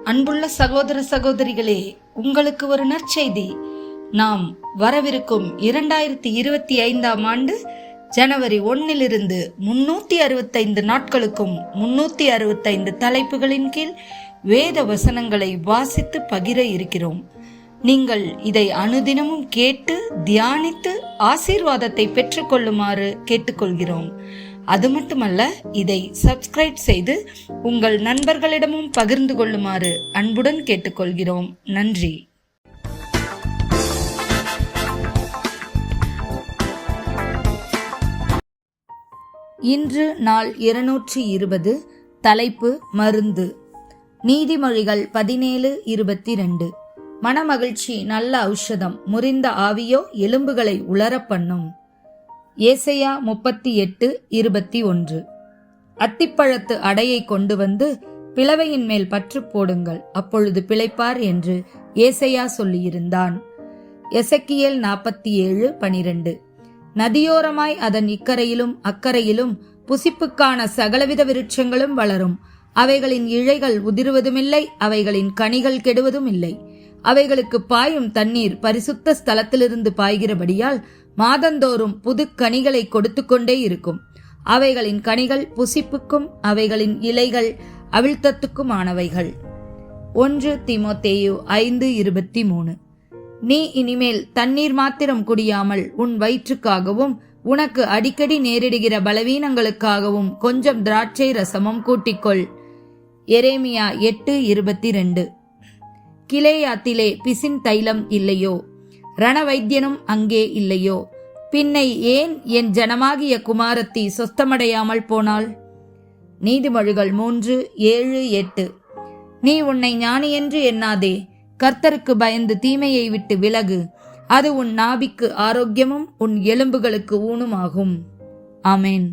அன்புள்ள சகோதர சகோதரிகளே, உங்களுக்கு ஒரு நற்செய்தி. நாம் வரவிருக்கும் 2025 ஆண்டு ஜனவரி 1 365 நாட்களுக்கும் 365 தலைப்புகளின் கீழ் வேத வசனங்களை வாசித்து பகிர இருக்கிறோம். நீங்கள் இதை அனுதினமும் கேட்டு தியானித்து ஆசீர்வாதத்தை பெற்றுக்கொள்ளுமாறு கேட்டுக்கொள்கிறோம். அது மட்டுமல்ல, இதை சப்ஸ்கிரைப் செய்து உங்கள் நண்பர்களிடமும் பகிர்ந்து கொள்ளுமாறு அன்புடன் கேட்டுக்கொள்கிறோம். நன்றி. இன்று நாள் 220. தலைப்பு மருந்து. நீதிமொழிகள் 17:22. மனமகிழ்ச்சி நல்ல ஔஷதம், முறிந்த ஆவியோ எலும்புகளை உலரப் பண்ணும். ஏசாயா 38:21. அத்திப்பழத்து அடையை கொண்டு வந்து பிளவையின் மேல் பற்று போடுங்கள், அப்பொழுது பிழைப்பார் என்று ஏசாயா சொல்லியிருந்தான். எசேக்கியேல் 47:12. நதியோரமாய் அதன் இக்கரையிலும் அக்கரையிலும் புசிப்புக்கான சகலவித விருட்சங்களும் வளரும். அவைகளின் இழைகள் உதிர்வதுமில்லை, அவைகளின் கனிகள் கெடுவதும் இல்லை. அவைகளுக்கு பாயும் தண்ணீர் பரிசுத்த ஸ்தலத்திலிருந்து பாய்கிறபடியால் மாதந்தோறும் புது கனிகளை கொடுத்து கொண்டே இருக்கும். அவைகளின் கனிகள் புசிப்புக்கும் அவைகளின் இலைகள் அவிழ்த்தத்துக்குமானவைகள். 1 தீமோத்தேயு 5:23. நீ இனிமேல் தண்ணீர் மாத்திரம் குடியாமல் உன் வயிற்றுக்காகவும் உனக்கு அடிக்கடி நேரிடுகிற பலவீனங்களுக்காகவும் கொஞ்சம் திராட்சை ரசமும் கூட்டிக்கொள். எரேமியா 8:22. கிலேயாத்திலே பிசின் தைலம் இல்லையோ, ரணவைத்தியனும் அங்கே இல்லையோ, பின்னை ஏன் என் ஜனமாகிய குமாரத்தி சொஸ்தமடையாமல் போனாள்? நீதிமொழிகள் 3:7-8. நீ உன்னை ஞானியென்று எண்ணாதே, கர்த்தருக்கு பயந்து தீமையை விட்டு விலகு. அது உன் நாபிக்கு ஆரோக்கியமும் உன் எலும்புகளுக்கு ஊனுமாகும். ஆமேன்.